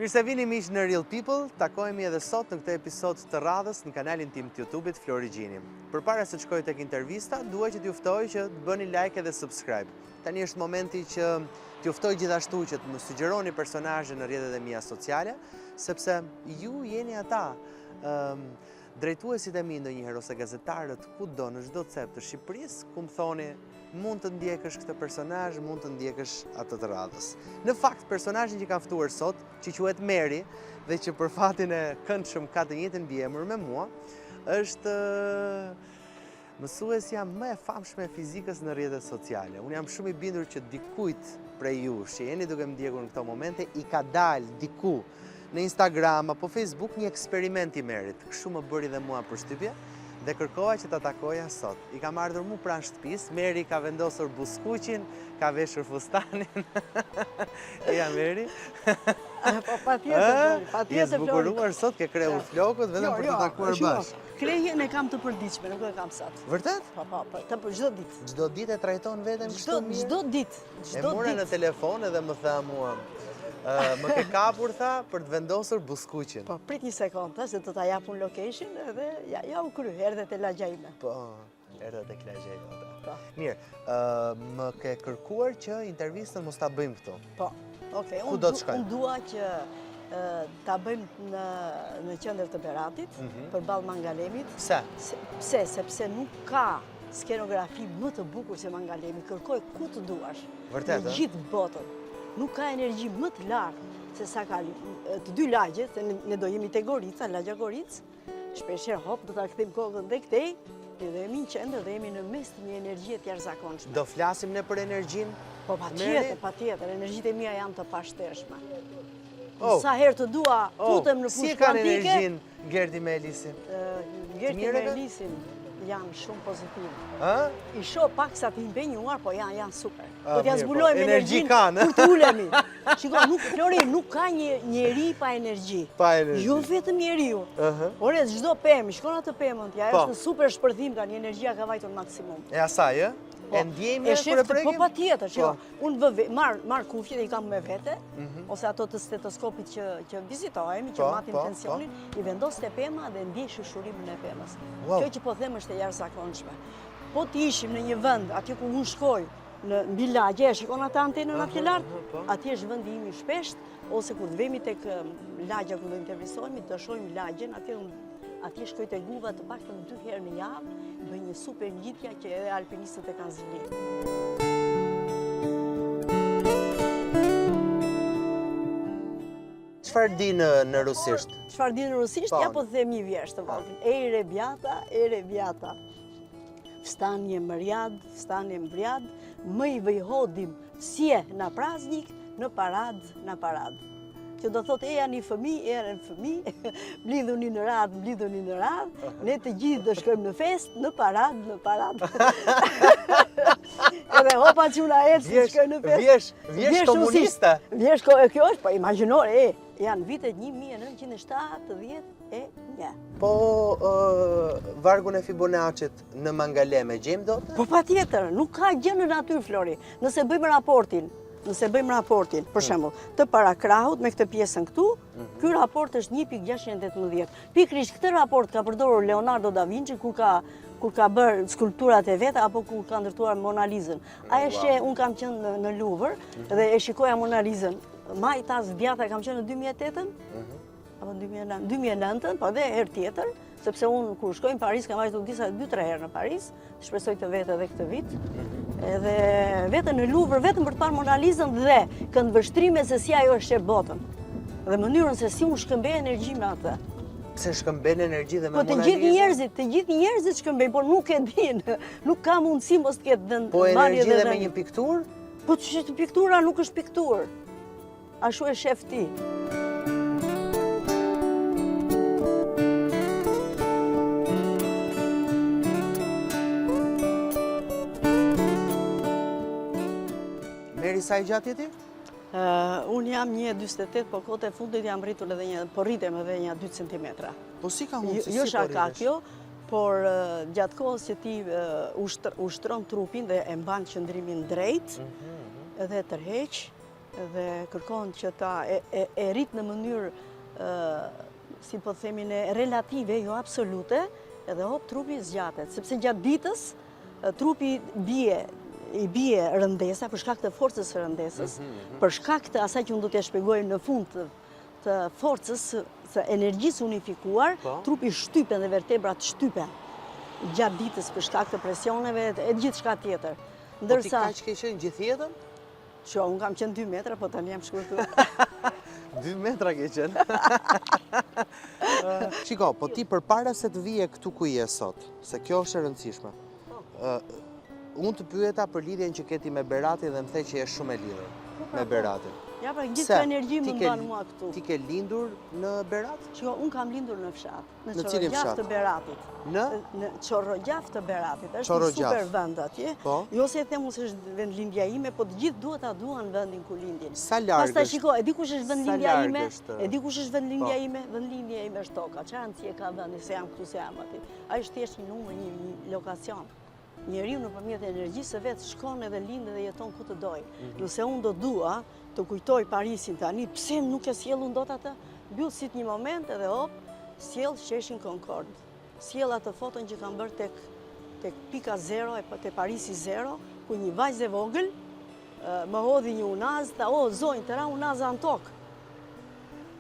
Mirë se vini miq në Real People, takohemi edhe sot në këtë episod të radhës në kanalin tim të YouTube-it Florigjini. Përpara se të shkoj tek intervista, dua që t'ju ftoj që të bëni like edhe subscribe. Tani është momenti që t'ju ftoj gjithashtu që të më sugjeroni personazhe në rrjetet e mia sociale, sepse ju jeni ata drejtuesit e mi ndonjëherë ose gazetarët kudo në çdo cep të Shqipërisë, ku më thoni mund të ndjekësh këtë personazh, mund të ndjekësh atë të radhës. Në fakt, personazhin që kam ftuar sot, që quhet Meri dhe që për fatin e këndshëm ka të njëjtin mbiemër me mua, është mësuesja më e famshme e fizikës në rrjetet sociale. Unë jam shumë i bindur që dikujt prej jush që jeni duke më ndjekur në këto momente i ka dalë diku në Instagram apo Facebook një eksperiment i Merit. Kështu më bëri dhe mua përshtypje dhe kërkoha që ta takoja sot. I kam ardhur mu pranë shtëpisë, Meri ka vendosur buskuqin, ka veshur fustanin. Ja Meri. Po patjetër, Je zbukuruar sot, ke krehur flokët vetëm për të takuar bashkë. Krehjen e kam të përditshme, nuk e kam sot. Vërtet? Po, çdo ditë. Çdo ditë e trajton veten kështu mirë? Çdo ditë. E mora në telefon edhe më tha mua, më ke kapur, tha, për të vendosur buskuqin. Po, prit një sekondë, se do ta japun location edhe ja u kry, erdhe te lagja ime. Po, erdhe tek lagja jote. Po. Mirë, më ke kërkuar që intervistën mos ta bëjmë këtu. Po, okej. Ku do të shkojmë? Unë dua që ta bëjmë në qendër të Beratit, përballë Mangalemit. Pse? Pse? Sepse nuk ka skenografi më të bukur se Mangalemi. Kërkoj ku të duash. Vërtet, në gjithë botën. Nuk ka energji më të lartë se sa ka të dy lagjet, se ne do jemi te Gorica, lagja Goricë. Shpeshherë hop do ta kthejmë kokën tek këtej, dhe jemi në qendër dhe jemi në mes të një energjie të jashtëzakonshme. Do flasim ne për energjinë? Po patjetër, energjitë e mia janë të pashtershme. Oh. Sa herë të dua futem në fushë si kanë kuantike. energjinë Gerti me Elisin? Gerti me Elisin janë shumë pozitive. Ë? I shoh pak sa të impenjuar, po janë super. Do t'ja zbulojmë energji energjinë kanë, kur të ulemi. Shiko, Flori, nuk ka një njeri pa energji. Pa energji. Jo vetëm njeriu. Ore, çdo pemë, shkon atë pemën, ja është në super shpërthim tani, energjia ka vajtur maksimum. E asaj, ë? E ndjejmë kur e prekim? Po patjetër, që unë marr kufjet e i kam me vete, ose ato të stetoskopit që vizitohemi, që matim tensionin, i vendos te pema dhe ndjej shëshurimin e pemës. Kjo që po them është e jashtëzakonshme. Po të ishim në një vend, atje ku unë shkoj, në mbi lagje, e shikon atë antenën atje lart, atje është vendi im i shpesht, ose kur të vemi tek lagja ku do intervistohemi, të shohim lagjen, atje shkoj te guva të paktën 2 herë në javë, bëj një super ngjitja që edhe alpinistët e kanë zgjidhur. Çfarë di në rusisht? Çfarë di në rusisht? Ja po them një vjersh të vogël. Ej rebjata. Встанем в ряд, встанем в ряд, мы выходим все на праздник, на парад. Që do thotë e janë një fëmijë, mblidhuni në radhë, ne të gjithë do shkojmë në fest, në parad. Edhe hopa çuna ecë të shkojnë në fest. Vjesh komuniste. Kjo është, po imagjino, janë vitet 1971. Po vargun e Fibonacit në Mangalem e gjejmë dot? Po patjetër, nuk ka gjë në natyrë, Flori. Nëse bëjmë raportin, për shembull, të para krahut me këtë pjesën këtu, ky raport është 1.618. Pikërisht këtë raport ka përdorur Leonardo da Vinci kur ka bërë skulpturat e veta apo kur ka ndërtuar Mona Lisën. Unë kam qenë në Louvre dhe e shikoja Mona Lisën. Majtas djata kam qenë në 2008-ën, apo 2009-ën, po dhe herë tjetër, sepse unë kur shkoj në Paris kam vajtur 2-3 herë në Paris, shpresoj të vetë edhe këtë vit. Edhe vetëm në Louvre, vetëm për të parë Mona Lisën dhe këndvështrime se si ajo është e botën. Dhe mënyrën se si unë shkëmbej energji me atë. Pse shkëmben energji dhe me Po Mona Lisën? të gjithë njerëzit shkëmbejnë, por nuk e din. Nuk ka mundësi mos të ketë dhënë. Po energji dhe me një pikturë? Po që piktura nuk është pikturë. Ashtu e shef ti. Meri, sa i gjatë jeti? Unë jam 1,48, po kote e fundit jam rritur edhe po rritem edhe një 2 cm. Po si ka mundësi? Jo shaka kjo, por gjatë kohës që ti ushtron trupin dhe e mban qëndrimin drejt, edhe tërheq, dhe kërkon që ta e rrit në mënyrë, si po themin, relative, jo absolute, edhe hop trupi zgjatet, sepse gjatë ditës trupi i bie rëndesa për shkak të forcës së rëndesës, për shkak të asaj që unë do t'ja shpjegoj në fund të forcës së energjisë unifikuar, trupi shtypen dhe vertebrat shtypen gjatë ditës për shkak të presioneve e gjithë shka tjetër. Po ti ka që ke qenë gjithë jetën? Që, unë kam qenë 2 metra, po tani jam shkurtuar. 2 metra ke qenë? Shiko, po ti përpara se të vije këtu ku je sot, se kjo është e rëndësishme, unë të pyeta për lidhjen që keti me Beratin dhe më the që je shumë e lidhur me Beratin. Ja, pra, gjithë ka energji më mban mua këtu. Ti ke lindur në Berat? Shiko, unë kam lindur në fshat, në Qorrogjaf të Beratit. Në Qorrogjaf të Beratit, është një super vend atje. Jo se e them unë se është vendlindja ime, po të gjithë duhet ta duan vendin ku lindjen. Sa larg është? Pastaj shiko, e di kush është vendlindja ime? E di kush është vendlindja ime? Vendlindja ime është toka. Çfarë rëndësie ka vendi se jam këtu, se jam aty? Ai është thjesht një numër, një lokacion. Njeriu nëpërmjet energjisë së vet shkon edhe lind dhe jeton ku të doj. Nëse unë do dua të kujtoj Parisin tani, pse nuk e sjellun dot atë? Mbyll sit një moment edhe hop, sjell sheshin Concorde. Sjell atë foton që kam bërë tek pika zero e te Parisi zero, ku një vajzë e vogël më hodhi një unaz, tha, o, zonjë, të ra unaza në tokë.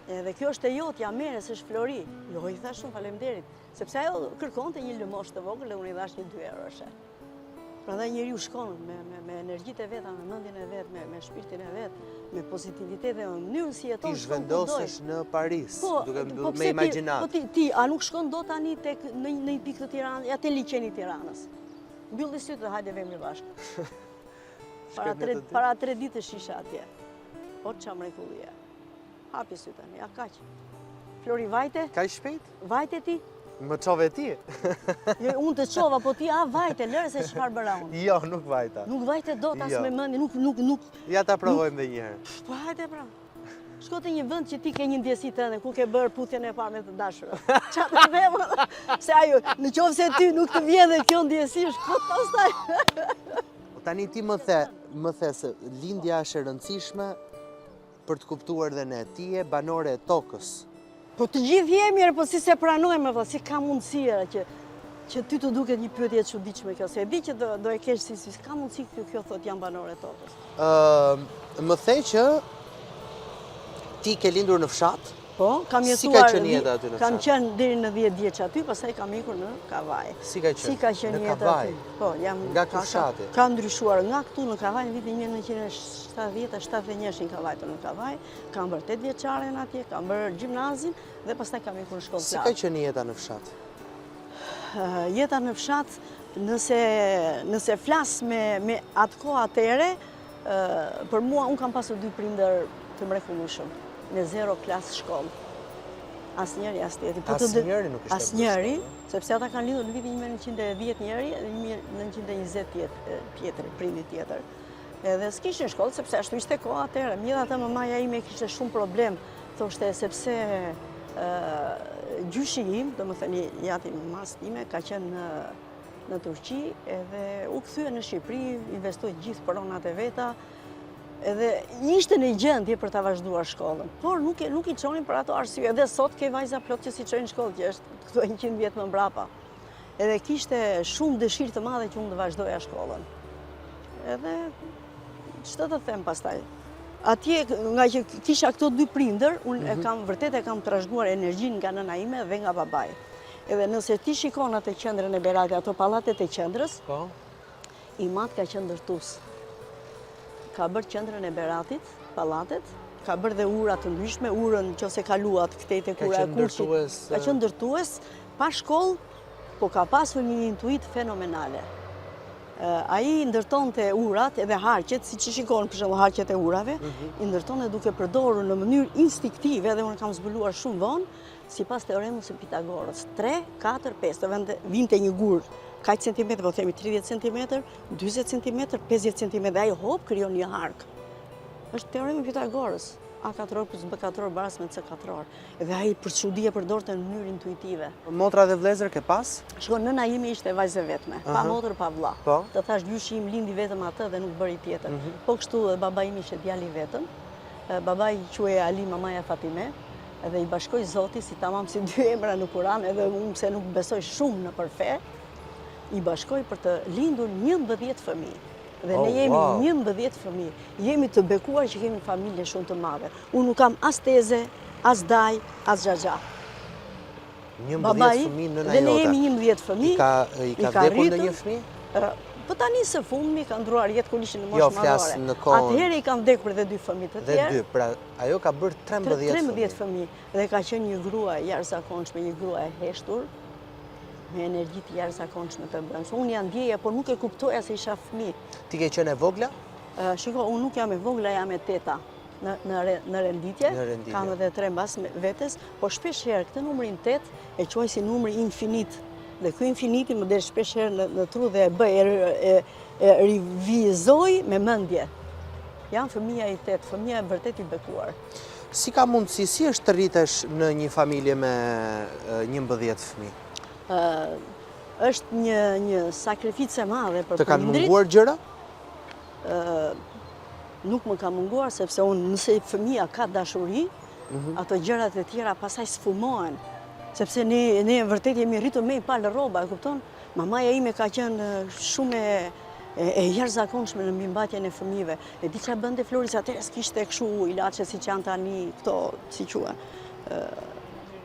Edhe kjo është e jotja, mere, s'është Flori. Jo, i thash shumë faleminderit, sepse ajo kërkonte një lëmosh të vogël dhe unë i dhash një 2 euroshe. Prandaj njeriu shkon me energjitë e veta, me mendjen e vet, me shpirtin e vet, me pozitivitet dhe me mënyrën si jeton. Ti zhvendosesh në Paris, duke me imagjinat. Po ti, a nuk shkon dot tani tek në një pikë të Tiranës, ja te liçeni i Tiranës. Mbylli sytë dhe hajde vemi bashkë. Para 3 ditësh isha atje. O ç'a mrekullie. Hapi sytë tani, ja kaq. Flori vajte? Kaq shpejt? Vajte ti? Më çove ti? Jo, unë të çova, po ti vajte, lëre se çfarë bëra unë. Jo, nuk vajta. Nuk vajte dot as me mendje, nuk. Ja ta provojmë edhe një herë. Po hajde pra. Shko te një vend që ti ke një ndjesi tënde, ku ke bërë puthjen e parë me të dashurën. Ç'a të them? Se ajo, në qoftë se ty nuk të vjen dhe kjo ndjesi, shko pastaj. Tani ti më the se lindja është e rëndësishme për të kuptuar dhe ne. Ti je banore e tokës. Po të gjithë jemi, po si se pranojmë, si ka mundësia që ty të duket një pyetje e çuditshme kjo, se e di që do e kesh si ka mundësi kjo thot jam banore e tokës. Më the që ti ke lindur në fshat? Po, kam jetuar. Si ka qenë jeta aty në fshat? Kam qenë deri në 10 vjeç aty, pastaj kam ikur në Kavaj. Si ka qenë? Në jeta aty? Po, jam nga ky fshati. Ka ndryshuar nga këtu në Kavaj në vitin 1970-71 në Kavaj në Kavaj. Kam bërë 8 vjeçaren atje, kam bërë gjimnazin dhe pastaj kam ikur në shkollë. Si ka qenë jeta në fshat? Jeta në fshat, nëse flas me atë kohë atere, për mua unë kam pasur 2 prindër të mrekullueshëm. Me 0 klasë shkollë. Asnjëri as tjetri. Asnjëri nuk ishte. Asnjëri, sepse ata kanë lindur në vitin 1910 njëri dhe 1920 tjetri, prindi tjetër. Edhe s'kishin shkollë sepse ashtu ishte koha atëherë. Megjithatë mamaja ime kishte shumë problem, thoshte sepse gjyshi im, domethënë jati mas time, ka qenë në Turqi edhe u kthye në Shqipëri, investoi gjithë pronat e veta. Edhe ishte në gjendje për ta vazhduar shkollën, por nuk i çonin për ato arsye. Edhe sot ke vajza plot që si çojnë shkollë, që është këto 100 vjet më mbrapa. Edhe kishte shumë dëshirë të madhe që unë të vazhdoja shkollën. Edhe ç'do të them pastaj. Atje nga që kisha këto 2 prindër, unë vërtet e kam trashëguar energjinë nga nëna ime dhe nga babai. Edhe nëse ti shikon atë qendrën e Beratit, ato pallatet e qendrës, po. Imat ka qenë ndërtues. Ka bërë qendrën e Beratit, pallatet, ka bërë dhe ura të ndryshme, urën nëse kaluat këtej tek ura e Kurçit. Ka qenë ndërtues, pa shkollë, po ka pasur një intuit fenomenale. Ai ndërtonte urat edhe harqet, siç i shikon për shembull harqet e urave, i ndërtonte duke përdorur në mënyrë instiktive dhe unë kam zbuluar shumë vonë, sipas teoremës së Pitagorës. 3, 4, 5, të vinte një gur kaq centimetër, po themi 30 centimetër, 40 centimetër, 50 centimetër, ai hop krijon një hark. Është teorema e Pitagorës. A4 plus B4 baras me C4. Dhe ai për çudi e përdorte në mënyrë intuitive. Motra dhe vëllezër ke pas? Shkon, nëna ime ishte vajzë vetme, pa motër, pa vëlla. Po. Të thash gjyshi im lindi vetëm atë dhe nuk bëri tjetër. Po kështu edhe baba im ishte djali vetëm. Babai quhej Ali, mamaja Fatime, edhe i bashkoj Zoti si tamam si dy emra në Kur'an, edhe unë se nuk besoj shumë në për fe, i bashkoj për të lindur 11 fëmijë. Dhe ne jemi 11 fëmijë. Jemi të bekuar që kemi familje shumë të madhe. Unë nuk kam as teze, as daj, as xhaxha. 11 fëmijë nëna jote. Dhe ne jemi 11 fëmijë. I ka vdekur ndonjë fëmijë? Po tani së fundmi ka ndruar jetë kur ishin në moshë madhore. Jo, flas në kohën. Atëherë i kanë vdekur dhe 2 fëmijë të tjerë. Dhe 2, pra ajo ka bërë 13 fëmijë. Dhe ka qenë një grua jashtëzakonshme, një grua e heshtur, me energji të jashtëzakonshme të brendshme. Unë ja ndjeja, por nuk e kuptoja se isha fëmijë. Ti ke qenë e vogla? Shiko, unë nuk jam e vogla, jam e teta në renditje. Kam edhe 3 mbas vetes, por shpesh herë këtë numrin 8 e quaj si numri infinit. Dhe ky infiniti më del shpesh herë në tru dhe e bëj, e rivizoj me mendje. Jam fëmija i 8, fëmija e vërtet i bekuar. Si ka mundësi, si është të rritesh në një familje me 11 fëmijë? Është një sakrificë e madhe për prindrit. Të kanë munguar gjëra? Nuk më ka munguar, sepse unë nëse fëmija ka dashuri, ato gjërat e tjera pasaj sfumohen. Sepse ne vërtet jemi rritur me i palë rroba, e kupton? Mamaja ime ka qenë shumë e jashtëzakonshme në mbimbajtjen e fëmijëve. E di çfarë bënte Flori, atëherë s'kishte kështu ilaçe siç janë tani këto, si quhen.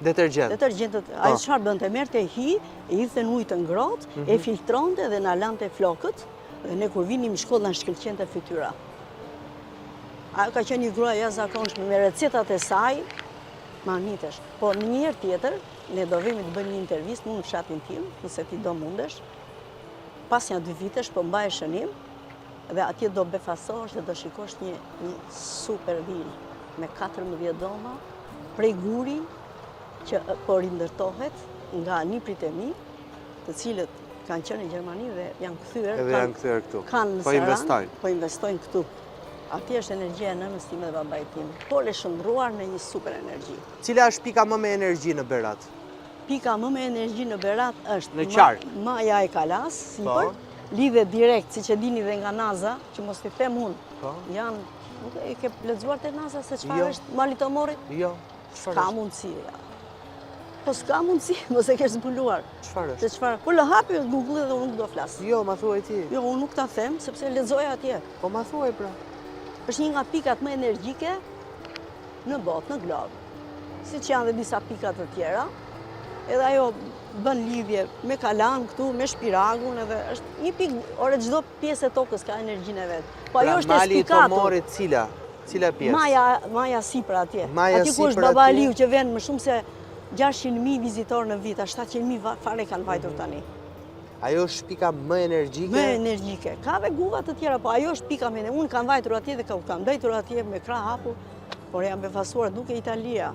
Detergjentët. Ajo çfarë bënte? Merrte hi, e hidhte në ujë të ngrohtë, e filtronte dhe na lante flokët, dhe ne kur vinim në shkollë na shkëlqente fytyra. Ajo ka qenë një grua jashtëzakonshme me recetat e saj, magnitesh. Po në një herë tjetër, ne do vemi të bëjmë një intervistë në fshatin tim, nëse ti do mundesh. Pas një 2 vitesh, po mbaj shënim, dhe atje do befasosh dhe do shikosh një super vilë me 14 doma, prej guri që po rindërtohet nga niprit e mi, të cilët kanë qenë në Gjermani dhe janë kthyer. Edhe janë kthyer këtu. Po investojnë. Po investojnë këtu. Atje është energjia e nënës time dhe babait tim, por e shndruar në një super energji. Cila është pika më me energji në Berat? Pika më me energji në Berat është në qark. Maja e Kalas, sipër, lidhe direkt, siç e dini dhe nga Naza, që mos i them unë. Janë, nuk e ke lexuar te Naza se çfarë është mali Tomorit? Jo. Ka mundësi. Po s'ka mundësi, mos e ke zbuluar. Çfarë është? Çfarë? Po lë hapi Google dhe unë nuk do flas. Jo, ma thuaj ti. Jo, unë nuk ta them sepse lexoja atje. Po ma thuaj pra. Është një nga pikat më energjike në botë, në globë. Siç janë dhe disa pika të tjera, edhe ajo bën lidhje me Kalan këtu, me Shpiragun, edhe është një pikë, ore çdo pjesë e tokës ka energjinë e vet. Po ajo është e spikatur. Mali Tomorit cila pjesë? Maja sipër atje. Atje ku është Baba Aliu që vjen më shumë se 600.000 vizitorë në vit, 700.000 fare kanë vajtur tani. Ajo është pika më energjike? Më energjike. Ka dhe guva të tjera, po ajo është pika më energjike. Unë kam vajtur atje dhe kam dajtur atje me krah hapur, por jam befasuar duke Italia.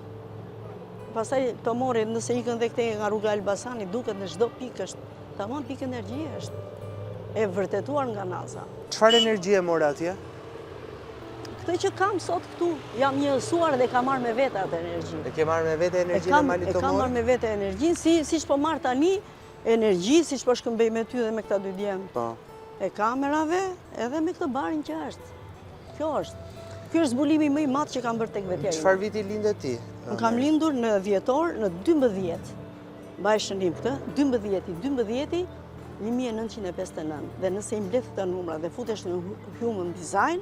Pastaj Tomori, nëse ikën dhe këtej nga rruga Elbasani, duket në çdo pikë është, tamam pikë energjie është. E vërtetuar nga NASA. Çfarë energjie morë atje? Këtë që kam sot këtu, jam njësuar dhe kam marrë me vete atë energji. E ke marrë me vete energjinë e malit Tomorit? E kam marrë me vete energjinë, siç po marr tani energji, siç po shkëmbej me ty dhe me këta 2 djem. Po. E kamerave edhe me këtë barin që është. Kjo është. Ky është zbulimi më i madh që kam bërë tek vetja ime. Çfarë viti lindet ti? Unë kam lindur në dhjetor në 12. Mbaj shënim këtë, 12 1959. Dhe nëse i mbledh këta numra dhe futesh në Human Design,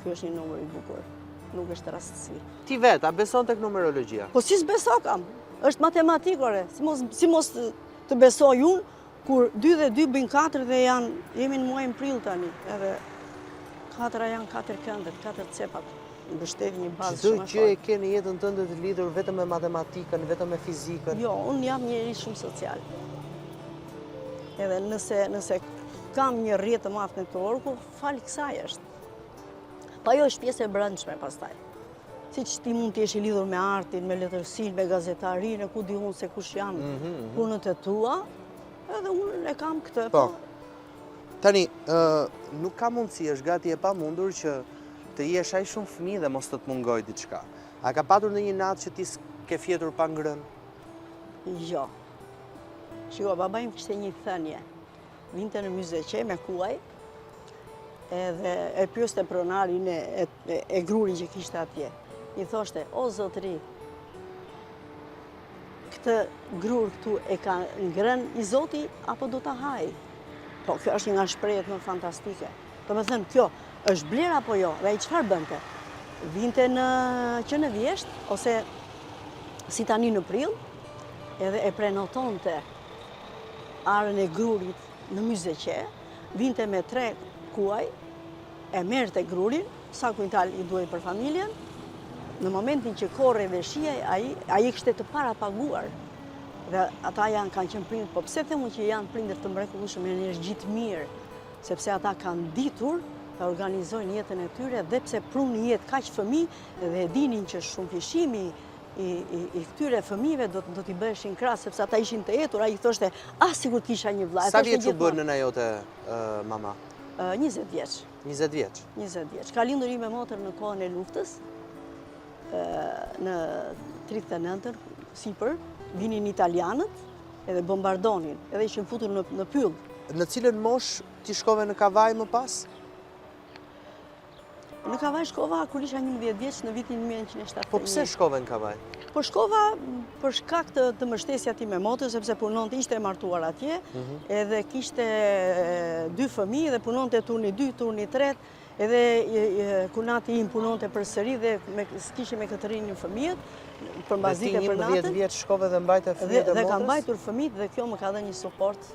ky është një numër i bukur. Nuk është rastësi. Ti vet, a beson tek numerologjia? Po si s'beso kam? Është matematikore. Si mos të besoj unë, kur 2 dhe 2 bëjnë 4 dhe jemi në muajin prill tani, edhe 4 janë 4 këndet, 4 cepat, mbështet një bazë shumë e fortë. Çdo gjë e ke në jetën tënde të lidhur vetëm me matematikën, vetëm me fizikën? Jo, unë jam njeri shumë social. Edhe nëse kam një rrjet të madh networku, fal kësaj është. Po ajo është pjesë e brendshme pastaj. Siç ti mund të jesh i lidhur me artin, me letërsinë, me gazetarinë, ku di unë se kush janë punët e tua, edhe unë e kam këtë. Po. Tani, nuk ka mundësi, është gati e pamundur që të jesh aq shumë fëmijë dhe mos të mungojë diçka. A ka patur ndonjë natë që ti s'ke fjetur pa ngrënë? Jo. Shiko, baba im kishte një thënie. Vinte në Myzeqe me kuaj, edhe e pyeste pronarin e gruri që kishte atje. I thoshte, o zotëri, këtë grur këtu e ka ngrën i Zoti apo do ta haj? Po, kjo është një nga shprehjet më fantastike. Do me thënë, kjo është bler apo jo? Dhe i çfarë bënte? Vinte që në vjesht, ose si tani në prill, edhe e prenotonte arën e grurit në myzeqe, vinte me 3 kuaj, e merrte grurin, sa kujtal i duhej për familjen, në momentin që korre dhe shihej, ai kishte të parapaguar. Dhe ata kanë qenë prindër, po pse themu që janë prindër të mrekullueshëm, janë energji të mirë, sepse ata kanë ditur të organizojnë jetën e tyre dhe pse prunë jetë kaq fëmijë dhe e dinin që shumë fishimi i këtyre fëmijëve do t'i bëheshin krahas, sepse ata ishin të etur, ai thoshte, sigur kisha një vllaj. Sa vjeç u bën nëna jote, mama? 20 vjeç. 20 vjeç. 20 vjeç. Ka lindur me motër në kohën e luftës, në 39-ën, sipër, vinin italianët edhe bombardonin, edhe ishin futur në pyll. Në cilën mosh ti shkove në Kavaj më pas? Në Kavaj shkova kur isha 11 vjeç në vitin 1971. Po pse shkove në Kavaj? Po shkova për shkak të mbështesja time motë, sepse punonte, ishte e martuar atje, edhe kishte 2 fëmijë dhe punonte turni 2, turni 3, edhe kunati im punonte përsëri dhe kishte me këtë rinjë fëmijët, për mbazike për natën. Dhe ti 11 vjeç shkove dhe mbajte fëmijët e motrës? Dhe kam mbajtur fëmijët dhe kjo më ka dhënë një suport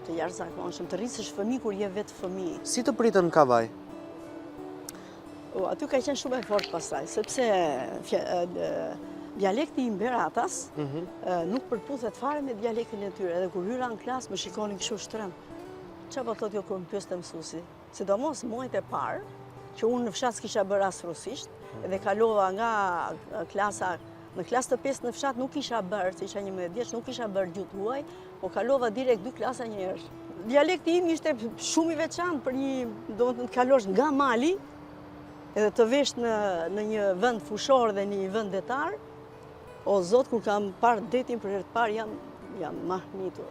të jashtëzakonshëm, të rrisësh fëmijë kur je vetë fëmijë. Si të pritën në Kavaj? Aty ka qenë shumë e fortë pastaj, sepse dialekti i Beratas nuk përputhet fare me dialektin e tyre, edhe kur hyra në klasë më shikonin kështu shtërëm. Çfarë po thotë jo kur më pyeste mësuesi? Sidomos muajt e parë, që unë në fshat s'kisha bërë as rusisht, edhe kalova nga klasa, në klasë të 5 në fshat nuk kisha bërë, se isha 11 vjeç, nuk kisha bërë gjuhë huaj, po kalova direkt 2 klasa një herë. Dialekti im ishte shumë i veçantë për do të kalosh nga mali, edhe të vesh në një vend fushor dhe një vend detar, o Zot, kur kam parë detin për herë të parë, jam mahnitur.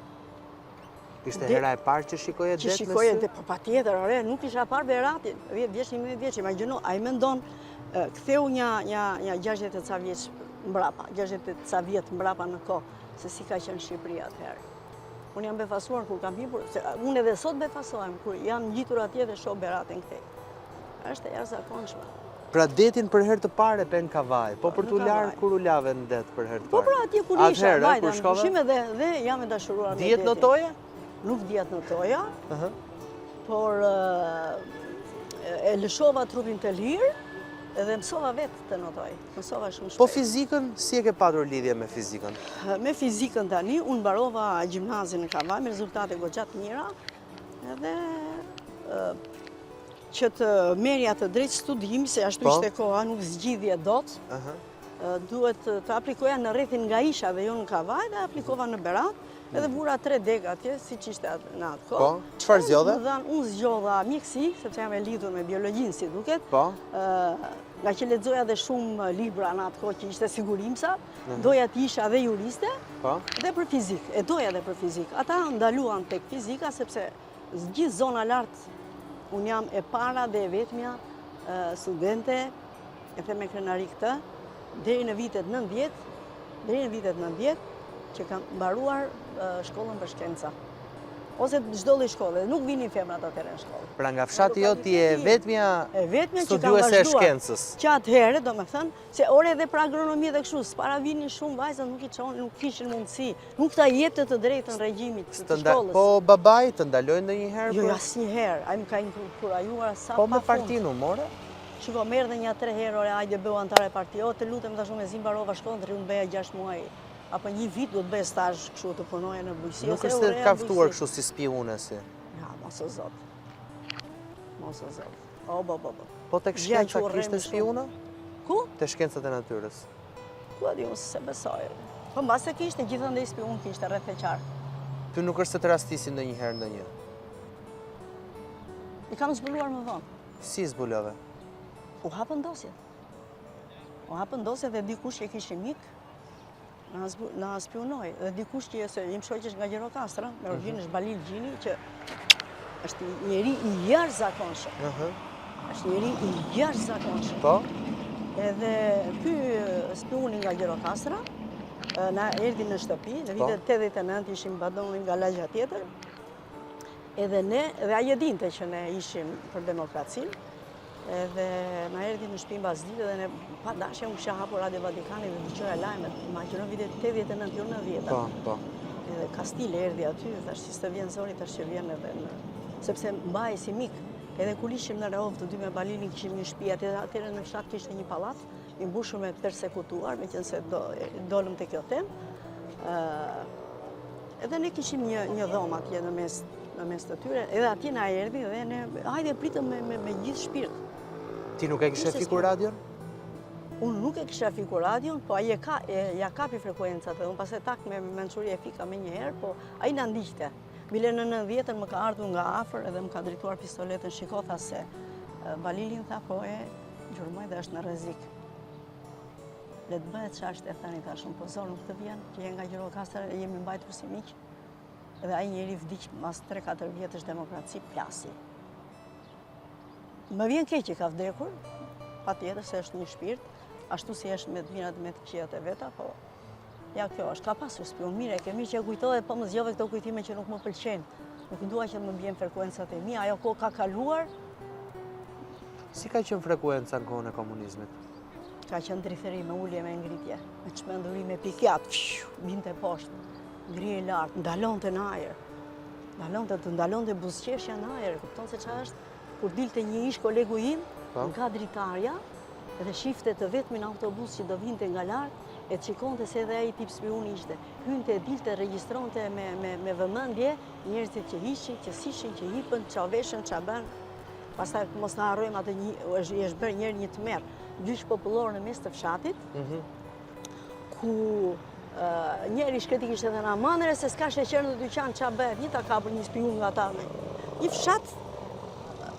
Ishte hera e parë që shikoje det me sy? Që shikoje det, po patjetër, ore, nuk isha parë Beratin, 10 vjeç, 11 vjeç, imagjino, ai mendon, ktheu një 60 e ca vjeç mbrapa, 60 e ca vjet mbrapa në kohë, se si ka qenë Shqipëria atëherë. Unë jam befasuar kur kam hipur, unë edhe sot befasohem, kur jam ngjitur atje dhe shoh Beratin këtej. Është e jashtëzakonshme. Pra detin për herë të parë e pen Kavaj, po për t'u larë kur u lave në det për herë të parë? Po pra atje kur isha, vajta në pushime dhe jam e dashuruar me detin. Dihet notoja? Nuk dihet notoja, por e lëshova trupin të lirë edhe mësova vetë të notoj. Mësova shumë shpejt. Po fizikën, si e ke patur lidhje me fizikën? Me fizikën tani, unë mbarova gjimnazin në Kavaj me rezultate goxha të mira, edhe që të merja të drejtë studimi, se ashtu ishte koha, nuk zgjidhje dot, duhet të aplikoja në rrethin nga Isha dhe jo në Kavaj, dhe aplikova në Berat, edhe vura 3 dega atje, si që ishte në atë kohë. Po, qëfar zgjodhe? Unë zgjodha mjekësi, sepse jam e lidhur me biologjinë, si duket. Po. Nga që lexoja dhe shumë libra në atë kohë që ishte sigurimsa, doja të isha dhe juriste, dhe për fizik, e doja dhe për fizik. Ata ndaluan tek fizika, sepse gjithë zona lartë, unë jam e para dhe e vetmja studente, e them me krenari këtë, deri në vitet 90, që kam mbaruar shkollën për shkenca. Ose çdo lloj shkolle, nuk vinin femrat atëherë në shkollë. Pra nga fshati jo ti e vetmja studiuese e shkencës. Që atëherë, domethënë, se ore edhe për agronomi dhe kështu, s'para vinin shumë vajza, nuk kishin mundësi, nuk ta jepte të drejtën regjimit të shkollës. Po babai të ndalojnë ndonjëherë? Jo, asnjëherë. Ai më ka inkurajuar sa pa fund. Po me partinë u more? Shiko, merr dhe një 3 herë, ore, hajde bëu antare parti. O, të lutem tash me zim mbarova shkollën, të riun bëja 6 muaj. Apo një vit do të bëj stazh kështu të punoja në bujqësi. Nuk është të kaftuar kështu si spiune si? Ja, mos o zot. Mos o zot. O, bo. Po tek shkenca kishte spiune? Ku? Te shkencat e natyrës. Ku di unë se besoj. Po mbase kishte gjithandej spiun kishte rreth e qark. Ty nuk është se të rastisin ndonjëherë ndonjë? I kam zbuluar më vonë. Si zbulove? U hapën dosjet. U hapën dosjet dhe dikush që kishte mik, na spionoj. Dhe dikush që im shoqësh nga Gjirokastra, me origjinë është Balil Gjini, që është njeri i jashtëzakonshëm. Është njeri i jashtëzakonshëm. Po? Edhe ky spioni nga Gjirokastra na erdhi në shtëpi, në vitet 89 ishim badonin nga lagja tjetër. Edhe ne, dhe ai e dinte që ne ishim për demokracinë. Edhe na erdhi në shtëpi mbas dite dhe ne pa dashje u kisha hapur Radio Vatikani dhe dëgjoja lajmet. Imagjino vitet 89 jo 90. Po. Edhe Kastile erdhi aty, thash si të vjen zori tash që vjen edhe sepse mbaj si mik. Edhe kur ishim në Rehov të dy me Balilin kishim një shtëpi atëherë në fshat kishte një pallat i mbushur me persekutuar, meqense dolëm te kjo temë. Edhe ne kishim një dhomë atje në mes të tyre, edhe atje na erdhi dhe ne hajde pritëm me gjithë shpirt. Ti nuk e kishe fikur radion? Unë nuk e kisha fikur radion, po ai ja kapi frekuencat dhe unë pastaj tak me mençuri e fika me një herë, po ai na ndiqte. Bile në 90-ën më ka ardhur nga afër edhe më ka drejtuar pistoletën, shiko tha se Balilin tha po gjurmoj dhe është në rrezik. Le të bëhet çfarë e thani tash, po zor nuk të vjen, që je nga Gjirokastra e jemi mbajtur si miq. Edhe ai njeri vdiq mas 3-4 vjetësh demokraci plasi. Më vjen keq që ka vdekur, patjetër se është një shpirt, ashtu si është me të mirat me të këqijat e veta, po ja kjo është, ka pasur spion mirë, ke mirë që kujtove, po më zgjove këto kujtime që nuk më pëlqejnë. Nuk dua që më bjen frekuencat e mia, ajo kohë ka kaluar. Si ka qenë frekuenca në kohën e komunizmit? Ka qenë drithëri me ulje me ngritje, me çmenduri me pikjat, binte poshtë, ngrihej lart, ndalonte në ajër. Ndalonte buzëqeshja në ajër, kupton se çfarë është? Kur dilte një ish kolegu im nga dritarja dhe shifte të vetmin autobus që do vinte nga lart, e të shikonte se edhe ai tip spioni ishte. Hynte, dilte, regjistronte me vëmendje njerëzit që hiqin, që sishin, që hipën, ç'a veshën, ç'a bën. Pastaj mos na harrojmë atë është bërë një tmerr, gjyq popullor në mes të fshatit, ku njeri shkreti kishte thënë amanere se s'ka sheqer në dyqan, ç'a bëhet, një ta kapur një spiun nga ta. Një fshat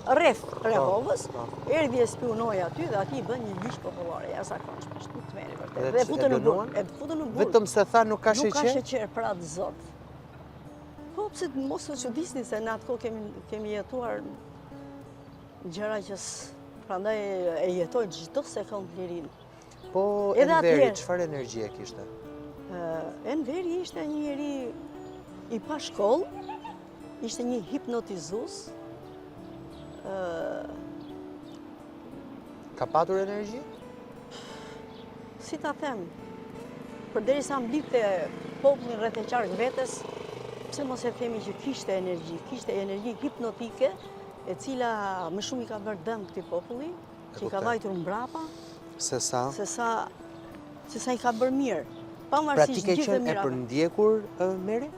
rreth Rehovës, erdhi e spionoi aty dhe aty bën një gjyq popullor, jashtëzakonshëm, është një tmerr vërtet. Dhe futën në burg. Vetëm se tha nuk ka sheqer? Nuk ka sheqer, pra të zot. Po pse mos u çudisni se në atë kohë kemi jetuar gjëra që prandaj e jetoj çdo sekond lirin. Po Enveri, çfarë energjie kishte? Enveri ishte një njeri i pa shkollë, ishte një hipnotizues. Ka patur energji? Si ta them, përderisa mblidhte popullin rreth e qark vetes, pse mos e themi që kishte energji hipnotike, e cila më shumë i ka bërë dëm këtij populli, që i ka vajtur mbrapa, se sa i ka bërë mirë. Pra ti ke qenë e përndjekur, Meri?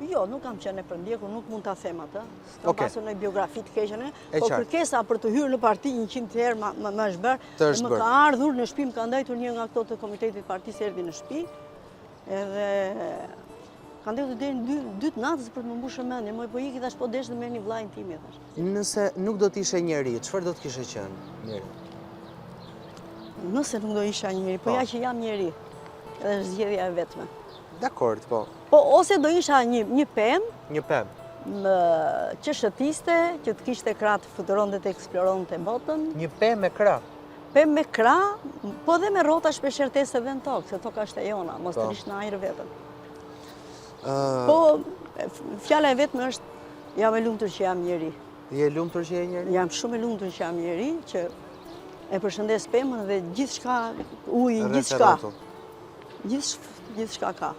Jo, nuk kam qenë e përndjekur, nuk mund ta them atë. Kam pasur në biografi të keqen, po kërkesa për të hyrë në parti 100 herë më është bërë. Më ka ardhur në shtëpi, më ka ndajtur një nga këto të komitetit partisë erdhi në shtëpi, edhe ka ndajtur deri në 2 natës për të më mbushur mendjen. Po iki tash po desh të merrni vllajin tim thash. Nëse nuk do të ishe njeri, çfarë do të kishe qenë, Meri? Nëse nuk do isha njeri, po ja që jam njeri, edhe është zgjedhja e vetme. Dakord, po. Po, ose do isha një pemë. Një pemë. Që shëtiste, që të kishte krah të fluturonte të eksploronte botën. Një pemë me krah? Pemë me krah, po dhe me rrota shpeshhertese edhe në tokë, se toka është e jona, mos të rish në ajër vetëm. Po, fjala e vetme është, jam e lumtur që jam njeri. Je lumtur që je njeri? Jam shumë e lumtur që jam njeri, që e përshëndes pemën dhe gjithçka, ujin, gjithçka. Gjithçka ka.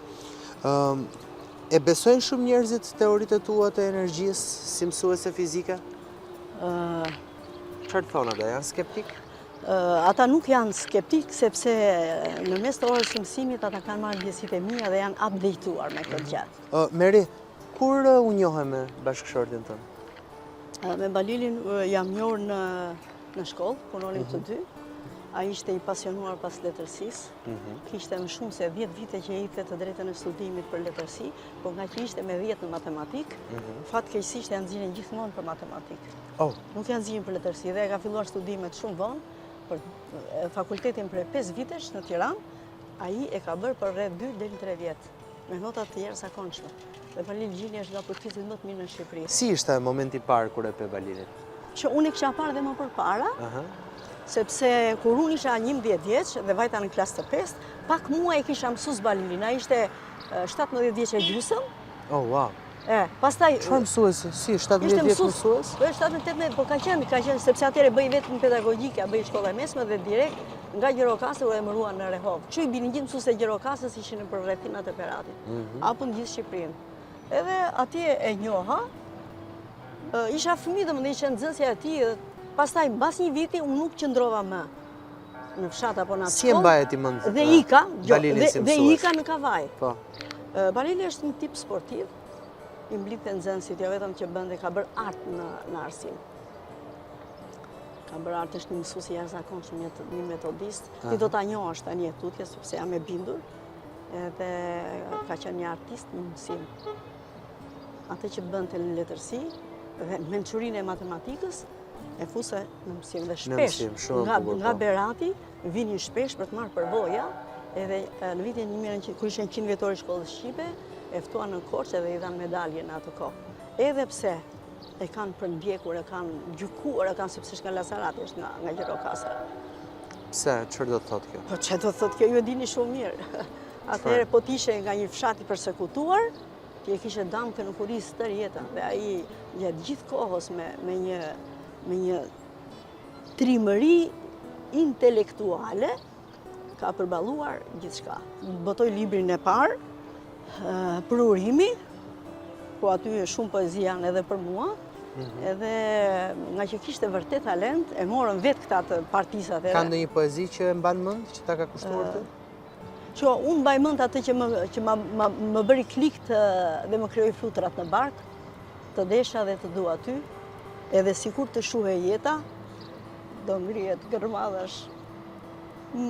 E besojnë shumë njerëzit teoritë tua të energjisë si mësuese fizike? Çfarë thonë ata, janë skeptik? Ata nuk janë skeptik, sepse në mes të orës së mësimit ata kanë marrë ndjesitë e mia dhe janë updateuar me këtë gjë. Meri, kur u njohe me bashkëshortin tënd? Me Balilin jam njohur në shkollë, punonim të dy. Ai ishte i pasionuar pas letërsisë, kishte më shumë se 10 vite që jepte të drejtën e studimit për letërsi, por nga që ishte me 10 në matematik, fatkeqësisht janë nxjerrën gjithmonë për matematik. Nuk janë nxjerrën për letërsi dhe ka filluar studimet shumë vonë për fakultetin për 5 vitesh në Tiranë, ai e ka bërë për rreth 2 deri në 3 vjet, me nota të jashtëzakonshme. Dhe Balil Gjini është nga portretit më të mirë në Shqipëri. Si ishte momenti i parë kur e pe Balilin? Që unë e kisha parë dhe më përpara, sepse kur unë isha 11 vjeç dhe vajta në klasë të 5, pak mua e kisha mësues Balilin. Ai ishte 17 vjeç e gjysëm. Oh, wow. Pastaj Çfarë mësuesi? Si 17 vjeç mësues? Po 17-18, po ka qenë sepse atëherë bëj vetëm pedagogjika, bëj shkolla e mesme dhe direkt nga Gjirokastra u emëruan në Rehov. Që i binin gjithë mësues e Gjirokastrës ishin në rrethinat e Peratit, apo në gjithë Shqipërinë. Edhe atje e njoha, isha fëmijë domethënë isha nxënësja e tij, pastaj mbas një viti unë nuk qëndrova më në fshat apo në atë. Si e mbahet ti mend? Dhe ika, dhe ika në Kavaj. Po. Balili është një tip sportiv, i mblidhte nxënësit, jo vetëm që bënte, ka bërë art në arsim. Ka bërë art, është një mësues i jashtëzakonshëm, një metodist. Ti do ta njohësh tani e tutje sepse jam e bindur. Edhe ka qenë një artist në mësim. Atë që bënte në letërsi dhe mençurinë e matematikës e fuse në mësim dhe shpesh nga Berati vinin shpesh për të marrë përvoja, edhe në vitin 1900 kur ishte 100 vjetori i shkollës shqipe, e ftuan në Korçë dhe i dhanë medalje në atë kohë. Edhe pse e kanë përndjekur, e kanë gjykuar, e kanë sepse është nga Lazarati, është nga Gjirokastra. Pse, çfarë do të thotë kjo? Po çfarë do të thotë kjo, ju e dini shumë mirë. Atëherë po t'ishe nga një fshat i përsekutuar, ti e kishe damkën në kurisë tërë jetën, dhe ai gjatë gjithë kohës me një trimëri intelektuale ka përballuar gjithçka. Botoi librin e parë, për urimi, po aty shumë poezi janë edhe për mua, edhe nga që kishte vërtet talent, e morën vetë këta të partisat. Ka ndonjë poezi që e mban mend, që ta ka kushtuar ty? Që unë mbaj mend atë që më bëri klik dhe më krijoi flutrat në bark, të desha dhe të dua ty, edhe sikur të shuhe jeta, do ngrihet gërmadhash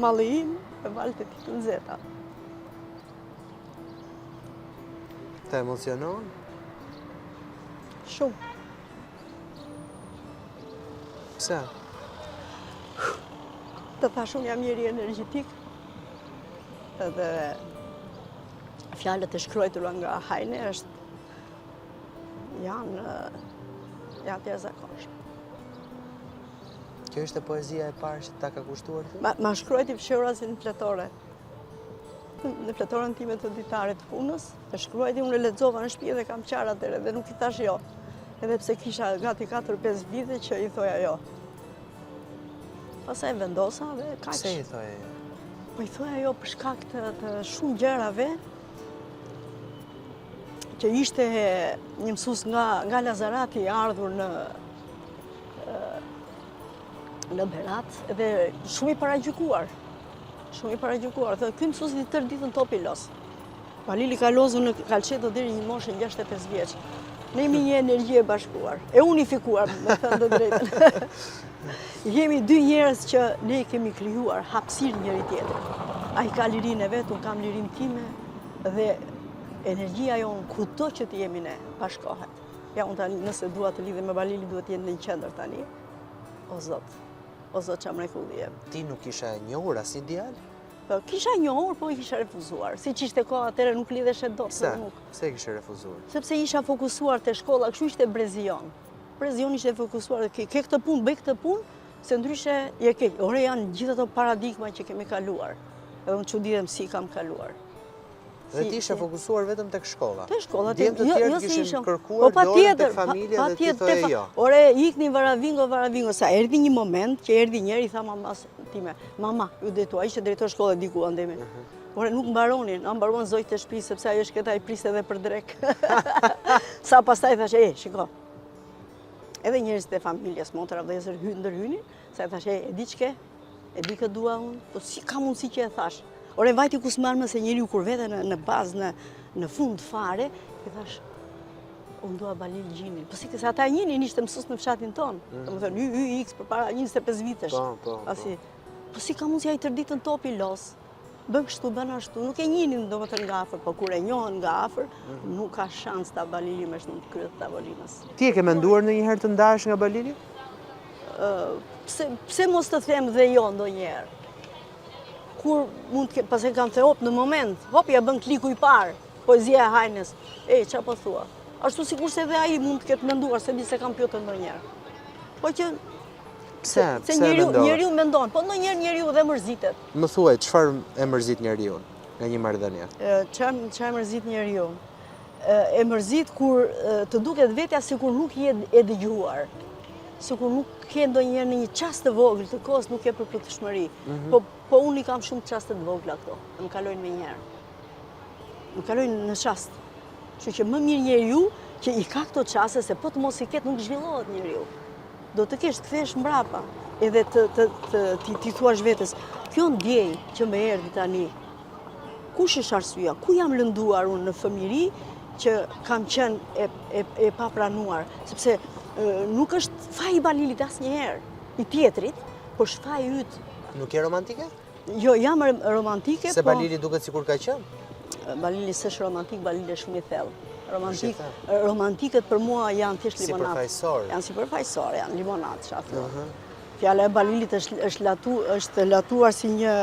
malli im e valte ti të nxehta. Të emocionon? Shumë. Pse? Të thash unë jam njeri energjetik, edhe fjalët e shkruara nga Heine janë të jashtëzakonshme. Kjo është poezia e parë që ta ka kushtuar ty? Ma shkruajti fshehura si në fletore. Në fletoren time të ditare të punës, e shkruajti, unë e lexova në shtëpi dhe kam qarë atëherë dhe nuk i thash jo. Edhe pse kisha gati 4-5 vite që i thoja jo. Pastaj vendosa dhe kaq. Pse i thoja jo? Po i thoja jo për shkak të shumë gjërave, që ishte një mësues nga Lazarati ardhur në Berat, dhe shumë i paragjykuar. Shumë i paragjykuar. Thonë, ky mësues i tërë ditën topi los. Balili ka lozur në kalçeto deri një moshë 65 vjeç. Ne jemi një energji e bashkuar, e unifikuar, me thënë të drejtën. Jemi dy njerëz që ne kemi krijuar hapësirë njëri tjetrit. Ai ka lirinë e vet, unë kam lirinë time, dhe energjia jonë kudo që të jemi ne bashkohet. Ja, unë tani nëse dua të lidhem me Balili duhet të jetë në qendër tani. O Zot, ç'a mrekullie. Ti nuk isha e njohur as një djalë? Kisha njohur, po i kisha refuzuar. Siç ishte koha atëherë nuk lidheshe dot. Pse e kishe refuzuar? Sepse isha fokusuar te shkolla, kështu ishte Brezion. Brezion ishte fokusuar, ke këtë punë, bëj këtë punë, se ndryshe je keq. Ore janë gjithë ato paradigma që kemi kaluar. Edhe unë çuditem si kam kaluar. Dhe ti ishe fokusuar vetëm tek shkolla? Te shkolla, djemë të tjerë kishin kërkuar dorën tek familja dhe ti thoje jo. Ore, ikni varavingo, sa erdhi një moment që erdhi njëri i tha mamas time, mama, ju drejtua, ishte drejtor shkolle diku andemi. Ore, nuk mbaronin, a mbaruan zojtë të shtëpisë sepse ajo shketa i priste edhe për drek. Sa pastaj thash, shiko. Edhe njerëzit e familjes, motra vëllezër ndërhynin, sa i thash, e di ç'ke? E di kë dua unë, po si ka mundësi që e thash? Ore, vajti ku s'marrë se njeriu kur vete në bazë, në fund fare, i thash, unë dua Balil Gjinin. Po si se ata njënin ishte mësues në fshatin tonë. Domethënë, YX përpara 25 vitesh. Po si ka mundësi ai tërë ditën topi los? Bën kështu, bën ashtu. Nuk e njihnin domethënë nga afër, po kur e njohën nga afër, nuk ka shans ta Balili me në kryet tavolinës. Ti e ke menduar ndonjëherë të ndahesh nga Balili? Pse mos të them dhe jo ndonjëherë? Kur mund të pas e kam the hop në moment, hop ja bën kliku i parë. poezia e Hajnes. Qa po thua? Ashtu sikur se edhe ai mund të ketë menduar, se di se kam pjotë ndonjëherë. Po që Pse njeriu mendon, po ndonjëherë njeriu dhe mërzitet. Më thuaj, çfarë e mërzit njeriu nga një marrëdhënie? Çfarë e mërzit njeriu? E mërzit kur të duket vetja sikur nuk je e dëgjuar. Sikur nuk ke ndonjëherë në një çast të vogël të kohës nuk ke përputhshmëri. Po unë i kam shumë çaste të vogla këto. Më kalojnë me njëherë. Më kalojnë në çast. Kështu që më mirë njeriu që i ka këto çaste se po të mos i ketë nuk zhvillohet njeriu. Do të kesh të kthesh mbrapa, edhe ti thuash vetes, kjo ndjej që më erdhi tani. Kush është arsyeja? Ku jam lënduar unë në fëmijëri që kam qenë e papranuar, sepse nuk është faji i Balilit asnjëherë, i tjetrit, por është faji yt. Nuk je romantike? Jo, jam romantike, Se Balili duket sikur ka qenë? Balili s'është romantik, Balili është shumë i thellë. Romantikët për mua janë thjesht limonat. Janë sipërfaqësore, janë limonat, çfarë. Fjala e Balilit është latuar si një,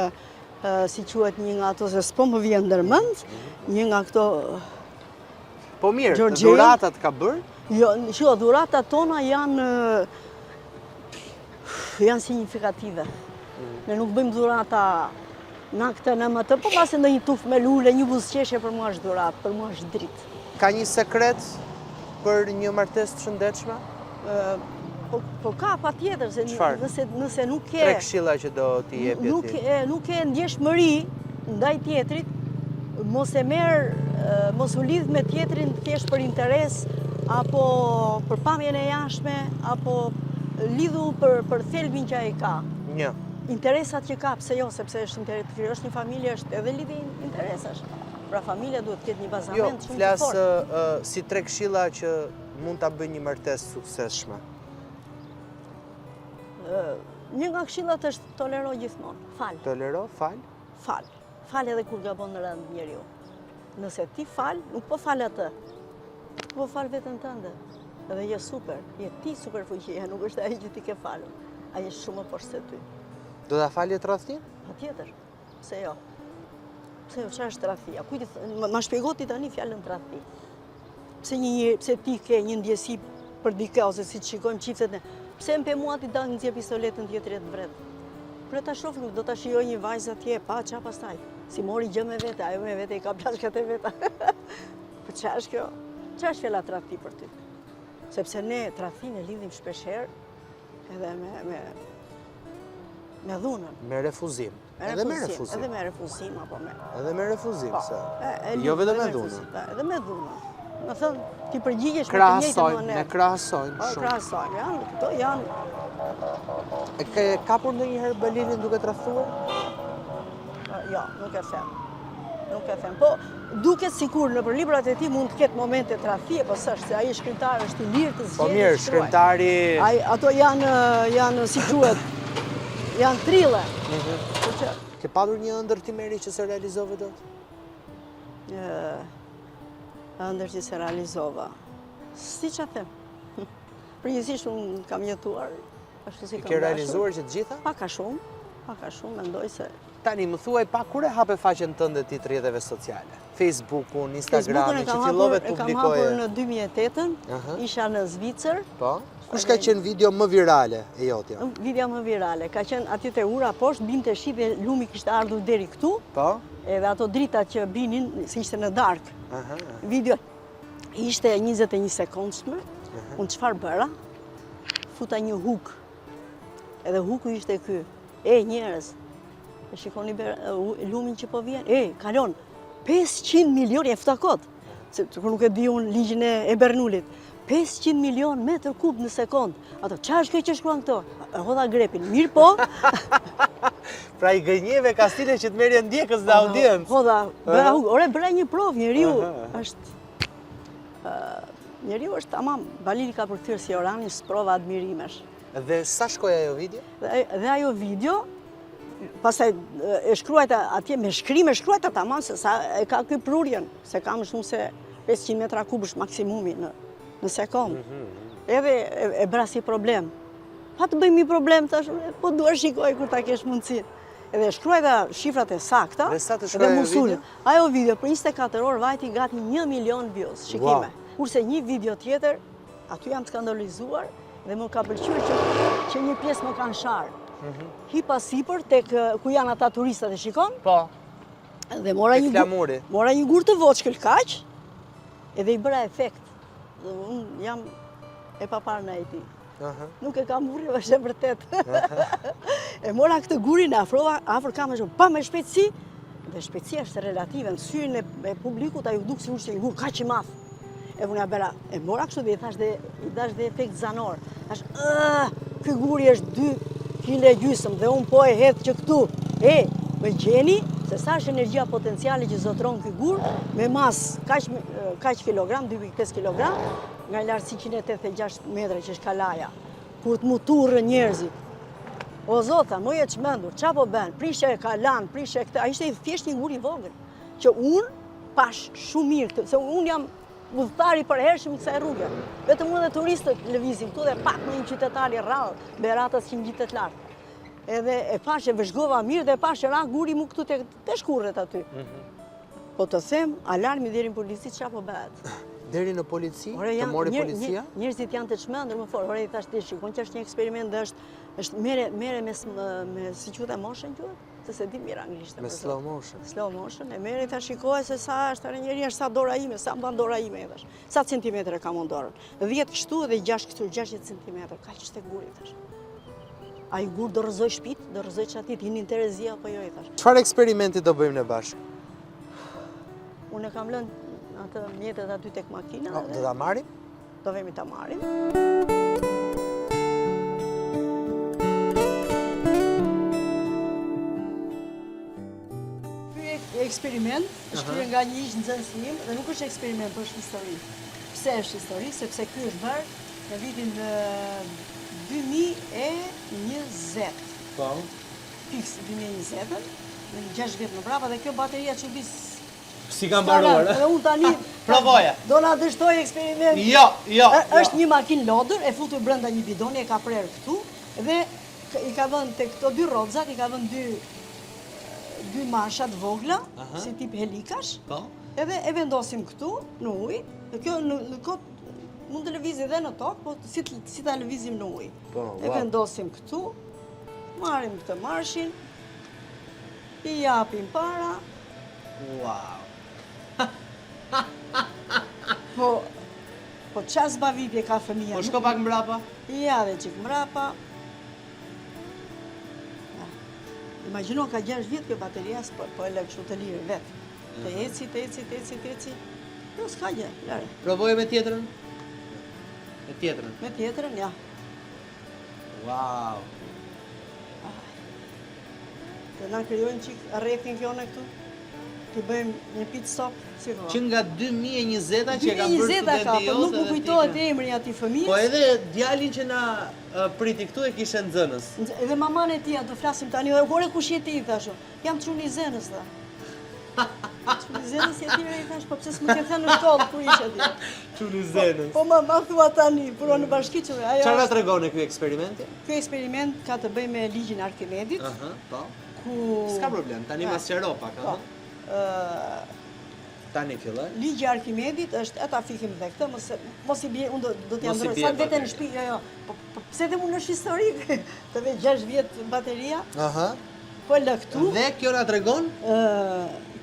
si quhet një nga ato, se s'po më vjen ndërmend, një nga këto. Po mirë, dhuratat ka bërë? Jo, dhuratat tona janë signifikative. Ne nuk bëjmë dhurata na këtë në më të, po pasi ndonjë tufë me lule, një buzëqeshje për mua është dhuratë, për mua është dritë. Ka një sekret për një martesë të shëndetshme? Po ka patjetër, se nëse nuk ke... 3 këshilla që do t'i jepi ti. Nuk ke ndjeshmëri ndaj tjetrit, mos u lidh me tjetrin thjesht për interes, apo për pamjen e jashtme, apo lidhu për thelbin që ai ka. Një. Interesat që ka, pse jo, sepse është një familje, është edhe lidhje interesash. Pra familja duhet të ketë një bazament shumë të fortë. Jo, flas si 3 këshilla që mund ta bëjë një martesë suksesshme. Një nga këshillat është tolero gjithmonë, fal. Tolero, fal? Fal. Fal edhe kur gabon në rënd njeriu. Nëse ti fal, nuk po fal atë. Po fal veten tënde. Edhe je super, je ti super fuqia, nuk është ai që ti ke falur. Ai është shumë më poshtë se ty. Do ta falje tradhtin? Patjetër. Pse jo? Pse jo, çfarë është tradhtia? Ma shpjego ti tani fjalën tradhti. Pse ti ke një ndjesi për dikë, ose si shikojmë çiftet, pse mpe mua ti dal nxjerr pistoletën tjetrit të vret? Për ta shohim, do ta shijoj një vajzë atje, pa çfarë pastaj. Si mori gjë me vete, ajo me vete i ka plashkat e veta. Po çfarë është kjo? Çfarë është fjala tradhti për ty? Sepse ne tradhtin e lidhim shpeshherë edhe me dhunën. Me refuzim. Edhe me refuzim. Edhe me refuzim, apo me... Edhe me refuzim, se... Jo vetëm me dhunën. Edhe me dhunën. Më thënë, ti përgjigjesh me të njëjtën mënyrë. Ne krahasojmë shumë. Krahasojmë, këto janë... E ke kapur ndonjëherë Balilin duke tradhtuar? Jo, nuk e them. Nuk e them. Po, duket sikur në librat e tij mund të ketë momente tradhtie, po s'është, se ai shkrimtar është i lirë të zgjedhë. Po mirë, shkrimtari... Ato janë si quhet, janë trille. Ke padur një ëndër ti Meri që se realizove dot? Ëndër që se realizova. Si që them? Përgjithsisht unë kam jetuar ashtu si kam dashur. Ke realizuar që të gjitha? Paka shumë, mendoj se... Tani, më thuaj pak, kur e hape faqen tënde ti të rrjeteve sociale? Facebookun, Instagramin, që fillove të publikoje? E kam hapur në 2008, isha në Zvicër. Po? Kush ka qenë video më virale e jotja? Video më virale, ka qenë aty te ura poshtë, binte shi dhe lumi kishte ardhur deri këtu. Po? Edhe ato drita që binin, si ishte në darkë. Video ishte 21 sekondshme, unë çfarë bëra? Futa një huk. Edhe huku ishte ky. Njerëz, e shikoni lumin që po vjen? Kalon 500 milion, e futa kot. Kur nuk e di unë ligjin e Bernulit. 500 milion metër kub në sekond. Ato, qa është kjo që shkruan këto? E hodha grepin. Mirë po. Pra i gënjeve ka stile që të merje ndjekës dhe audiencë. Hodha, bëra një provë, njeriu është tamam. Balili ka përkthyer si Orani, sprova admirimesh. Dhe sa shkoi ajo video? Dhe ajo video, pastaj e shkruajta atje me shkrim, e shkruajta tamam se sa e ka ky prurjen, se kam shumë se 500 metra kub është maksimumi në sekond. Edhe e bra si problem. Pa të bëjmë i problem, tash, po duar shikoj kur ta kesh mundësi. Edhe shkruaj dhe shifrat e sakta. Dhe sa të shkruaj video? Ajo video për 24 orë vajti gati 1 milion views, shikime. Kurse një video tjetër, aty jam skandalizuar dhe më ka pëlqyer që një pjesë më kanë sharë. Hipa sipër tek ku janë ata turistat e shikon? Po. Dhe mora një gur të voçkël kaq, edhe i bëra efekt. Dhe unë jam e paparë në IT. Nuk e kam burri, është e vërtet. E mora këtë gurin e afër kamerës, pa me shpejtësi, dhe shpejtësia është relative, në syrin e publikut, a ju duk si ushtë një gur, ka që madh. E unë bera, e mora kështu dhe i dash dhe efekt zanor. Thash, ky guri është 2,5 kg dhe unë po e hedh që këtu. Me gjeni, se sa është energjia potenciale që zotron ky gur, me mas kaq kilogram, 2,5 kg, nga lartësi 186 metra që është kalaja, kur të muturë njerëzit. O zota, më jetë çmendur, qa po ben, prishe e kalan, prishe e këtë, a ishte thjesht një gur i vogël, që unë pash shumë mirë këtë, se unë jam udhëtari për hershëm i kësaj rrugë. Vetëm unë dhe turistët lëvizim këtu dhe pak në një qytetari rrallë, beratës që ngjitet lart. Edhe e pash e vëzhgova mirë dhe pash e ra guri mu këtu te shkurret aty. Po të them, alarmi deri në polici qa po bëhet. Deri në polici? Të mori policia? Njerëzit janë të çmendur më fort. Ore i thash ti shikon që është një eksperiment dhe është mere me si quhet motion quhet? Se di mirë anglisht. Me slow motion. Slow motion. E mere i thash shikoj se sa është tani njëri është sa dora ime, sa mban dora ime thash. Sa centimetra kam unë dorën? 10 kështu dhe 6 këtu, 60 centimetra. Kaq është e guri thash. Ai gur do rrëzoj shtëpit, do rrëzoj çatit, jeni Terezia apo jo i thash. Çfarë eksperimenti do bëjmë ne bashkë? Unë kam lënë atë mjetet aty tek makina. Do ta marrim? Do vemi ta marrim. Ky eksperiment është kryer nga një ish nxënës im dhe nuk është eksperiment, por është histori. Pse është histori? Sepse ky është bërë në vitin 2020. Po. Fiks 2020, në 6 vjet më brapa dhe kjo bateria çudis si ka mbaruar. Edhe unë tani provoja. Do na dështoj eksperimentin. Jo. Është një makinë lodër, e futur brenda një bidoni, e ka prerë këtu dhe i ka vënë tek këto 2 rroxat, i ka vënë 2 masha të vogla, si tip helikash. Po. Edhe e vendosim këtu në ujë. Dhe kjo në kot mund të lëvizë edhe në tokë, po si ta lëvizim në ujë. E vendosim këtu, marrim këtë marshin, i japim para. Wow. Po qa zbavitje ka fëmija? Po shko pak mbrapa? Ja dhe qik mbrapa. Imagjino ka 6 vjet kjo bateria, po e lë kështu të lirë vetë. Të eci. Jo, s'ka gjë, lërë. Provoj me tjetrën? Me tjetrën? Me tjetrën, ja. Wow. Të na krijojnë qik rrethin kjo në këtu. Të bëjmë një pit stop, si do. Që nga 2020 që ka bërë studenti jote, nuk më kujtohet emri atij fëmijës. Po edhe djalin që na priti këtu e kishte nxënës. Edhe maman e tij, do flasim tani, ore kush je ti thashë. Jam çuni i Zenës tha. Çuni i Zenës je ti, i thash, po pse s'më ke thënë në shkollë kur ishe ti? Çuni i Zenës. Po mama thua tani, punon në bashkiçë, ajo. Çfarë na tregon ky eksperiment? Ky eksperiment ka të bëjë me ligjin e Arkimedit. Po. Ku s'ka problem, tani mas qero pak, Tani filloj. Ligji i Arkimedit është, ata fikim dhe këtë, mos i bie, unë do t'ja ndroj sa vete në shtëpi, jo. Po pse dhe unë është historik, të vetë 6 vjet bateria. Po lë këtu. Dhe kjo na tregon?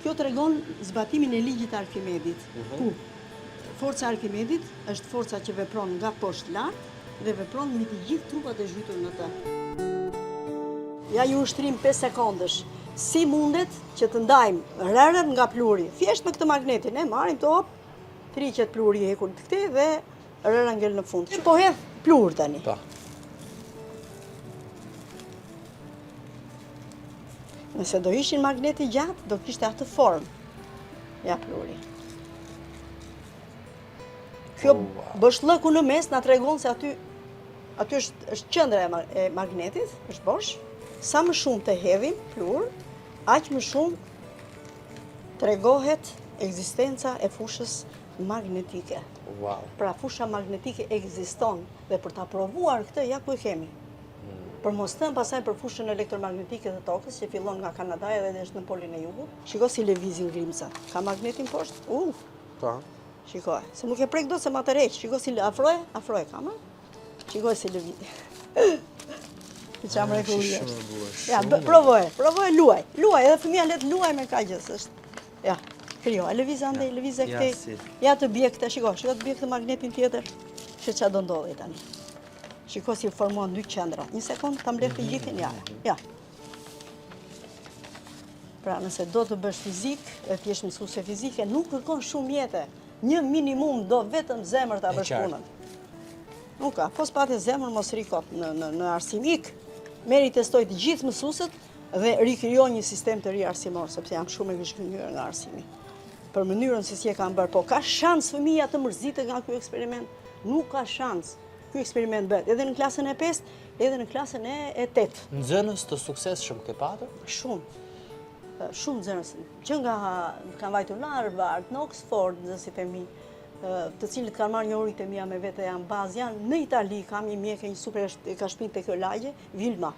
Kjo tregon zbatimin e ligjit të Arkimedit. Ku forca e Arkimedit është forca që vepron nga poshtë lart dhe vepron mbi të gjithë trupat e zhytur në të. Ja ju ushtrim 5 sekondësh. Si mundet që të ndajmë rërën nga pluri? Thjesht me këtë magnetin, marrim të hop, triqet pluri hekur të këtej dhe rëra ngel në fund. Po hedh plur tani. Po. Nëse do ishin magneti gjatë, do kishte atë formë. Ja pluri. Kjo bëshllëku në mes na tregon se aty është qendra e magnetit, është bosh. Sa më shumë të hedhim plur, aq më shumë tregohet ekzistenca e fushës magnetike. Wow. Pra fusha magnetike ekziston dhe për ta provuar këtë ja ku e kemi. Për mos thënë pasaj për fushën elektromagnetike të tokës, që fillon nga Kanadaja dhe është në polin e jugut. Shiko si lëvizin grimca. Ka magnetin poshtë? Po. Shikoj. Se nuk e prek do se ma të reqë. Shiko si afroje kama. Shikoj si lëvizin. Që qa më rekullia. Ja, provoje, luaj. Edhe fëmija letë luaj me ka gjësë. Ja, kryo. Lëviz andej, lëviz e këtej. Ja të bje këte, shiko të bje këtë magnetin tjetër. Që qa do ndodhe tani. Shiko si formuan dy qendra. Një sekund, ta mblef të gjithin, ja. Pra, nëse do të bësh fizik, e të jesh mësuese fizike, nuk kërkon shumë jetë. Një minimum do vetëm zemër ta bësh punën. Nuk ka, po s'pate zemër mos rikot në arsimik, meri testoj të gjithë mësuesit dhe rikrijo një sistem të ri arsimor, sepse jam shumë e gëshgënjur nga arsimi. Për mënyrën se si e kam bërë, po ka shans fëmija të mërzitë nga ky eksperiment? Nuk ka shans. Ky eksperiment bëhet edhe në klasën e 5, edhe në klasën e 8. Nxënës të suksesshëm ke patur? Shumë nxënës. Që nga kanë vajtur në Harvard, në Oxford, nxënësit e mi, të cilët kanë marrë njohurit e mia me vete janë bazë, janë në Itali, kam një mjekë, një super, ka shpinë të kjo lagje, Vilma.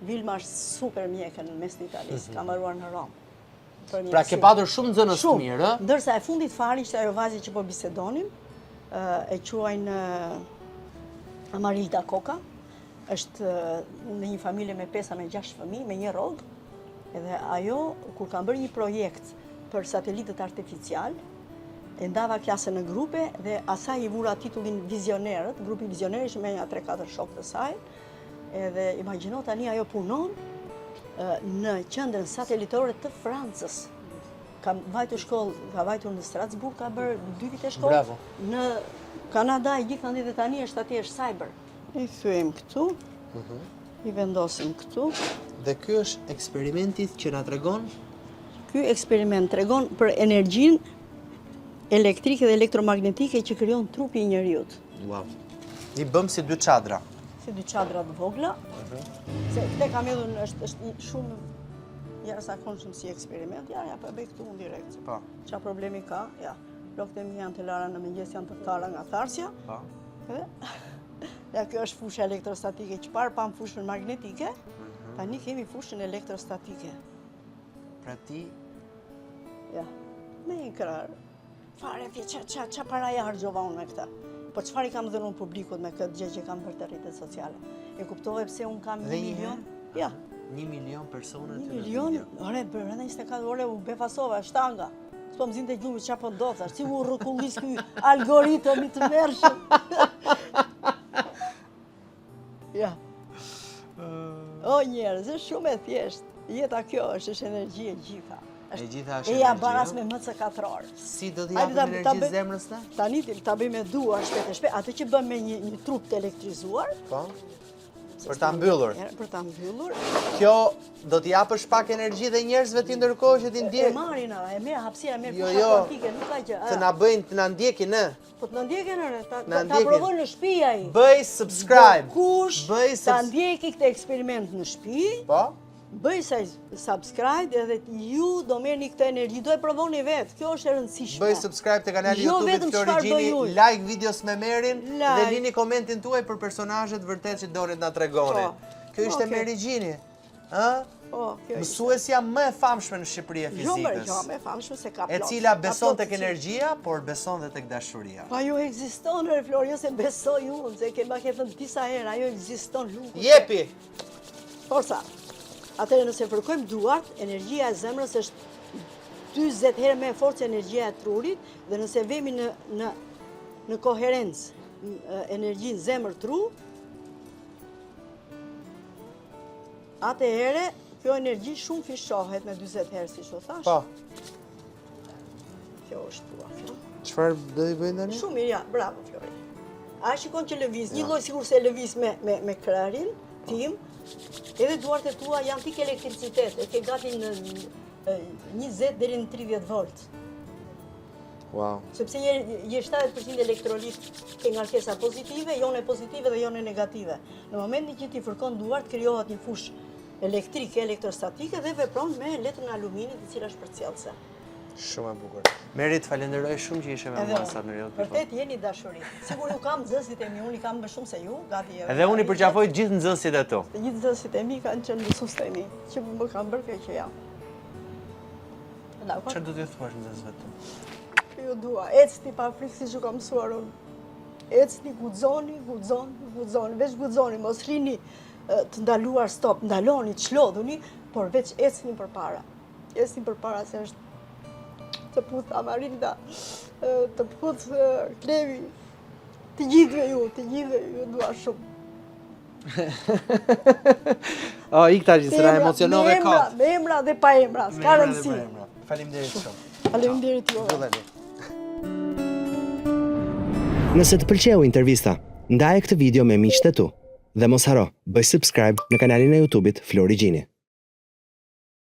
Vilma është super mjekë në mes në Italisë, ka mbaruar në Rom. Pra ke patur shumë nxënës të mirë, ë? Ndërsa e fundit fare ishte ajo vajzë që po bisedonim, e quajnë Amarilda Koka, është në një familje me 5-6 fëmijë, me një rrogë, edhe ajo, kur kam bërë një projekt për satelitët artificial, e ndava klasën në grupe dhe asaj i vura titullin Vizionerët, grupi Vizionerë ishte me një 3-4 shokë të saj, edhe imagjino tani ajo punon në qendrën satelitore të Francës. Ka vajtur shkollë, ka vajtur në Strasbourg, ka bërë 2 vite shkollë. Bravo. Në Kanada i gjithë dhe tani është atje është cyber. I thyem këtu, i vendosim këtu. Dhe ky është eksperimenti që na tregon? Ky eksperiment tregon për energjinë elektrike dhe elektromagnetike që krijon trupi i njeriut. Wow. I bëm si 2 çadra. Si 2 çadra të vogla. Se këte kam edhur është shumë jashtëzakonshëm si eksperiment. Ja, po e bëj këtu në direkt. Po. Qa problemi ka? Ja. Flokët e mi janë të lara në mëngjes, janë të tara nga tharsja. Po. Ja, kjo është fusha elektrostatike. Që parë pam fushën magnetike, tani kemi fushën elektrostatike. Pra ti? Ja, me një krarë. Fare, qa para ja hargjova unë me këta. Po qëfar i kam dhënë unë publikut me këtë gjë që kam bërë të rritet sociale? E kuptove pse unë kam 1 milion? Ja. 1 milion persona? 1 milion? Ore, brenda 24 ore u befasova, shtanga. S'po më zinë të gjumë qa po ndodha, si u rëkullis këj algoritmi të mërshëm. Ja. O njerëz, është shumë e thjeshtë. Jeta kjo është energji e gjitha. E gjitha është energji. E ja baras me MC4. Si do t'i japim energji zemrës të? Tani ta bëj me duar shpejt. Atë që bëm me një trup të elektrizuar. Po. Për ta mbyllur. Për ta mbyllur. Kjo do t'i japësh pak energji dhe njerëzve ti ndërkohë që ti ndjek. E marrin, e merr hapësira, merr fusha kuantike, nuk ka gjë. Të na bëjnë, të na ndjekin, ë. Po të na ndjekin, ta provojnë në shtëpi ai. Bëj subscribe. Kush ta ndjeki këtë eksperiment në shtëpi? Po. Bëj subscribe edhe ju do merrni këtë energji, do e provoni vetë, kjo është e rëndësishme. Bëj subscribe të kanali YouTube-it Flori Gjini, like videos me Merin dhe lini komentin tuaj për personazhet vërtet që doni na tregoni. Kjo ishte Meri Gjini, ë? Mësuesja më e famshme në Shqipëri e fizikës. Jo, më e famshme se ka plot. E cila beson tek energjia, por beson dhe tek dashuria. Po ajo ekziston, Flori, jo se besoj unë, se kema thënë disa herë, ajo ekziston luku. Jepi. Forca. Atëherë nëse fërkojmë duart, energjia e zemrës është 40 herë me forcë se energjia e trurit, dhe nëse vemi në koherencë energjinë zemër-tru, atëherë kjo energji shumë fishohet me 40 herë, si që thash. Po. Kjo është tua, kjo. Çfarë do i bëjnë tani? Shumë mirë, ja, bravo, Flori. A shikon që lëviz, një lloj sigur se lëviz me krarin tim, edhe duart e tua janë tik elektricitet, e ke gati në 20 deri në 30 volt. Wow. Sepse je 70% elektrolit ke ngarkesa pozitive, jone pozitive dhe jone negative. Në momentin që ti fërkon duart, krijohet një fushë elektrike, elektrostatike dhe vepron me letrën e aluminit, e cila është përcjellëse. Shumë e bukur. Merit, falenderoj shumë që ishe me mua sot në Real People. Vërtet jeni dashuri. Sigur ju kam nxënësit e mi, unë i kam më shumë se ju, gati. Edhe unë i përqafoj gjithë nxënësit e tu. Të gjithë nxënësit e mi kanë qenë mësues të mi, që më kanë bërë kjo që jam. Çfarë do t'ju thuash nxënësve tu? Ju dua, ecni pa frikë siç u kam mësuar unë. Ecni, guxoni, veç guxoni, mos rini të ndaluar stop, ndaloni, çlodhuni, por veç ecni përpara. Ecni përpara se është të puth Amarilda, të puth Klevi, të gjithëve ju dua shumë. Ikta që se na emocionove kot. Me emra dhe pa emra, s'ka rëndësi. Faleminderit shumë. Faleminderit ju. Nëse të pëlqeu intervista, ndaje këtë video me miqtë e tu dhe mos haro, bëj subscribe në kanalin e YouTube-it Flori Gjini.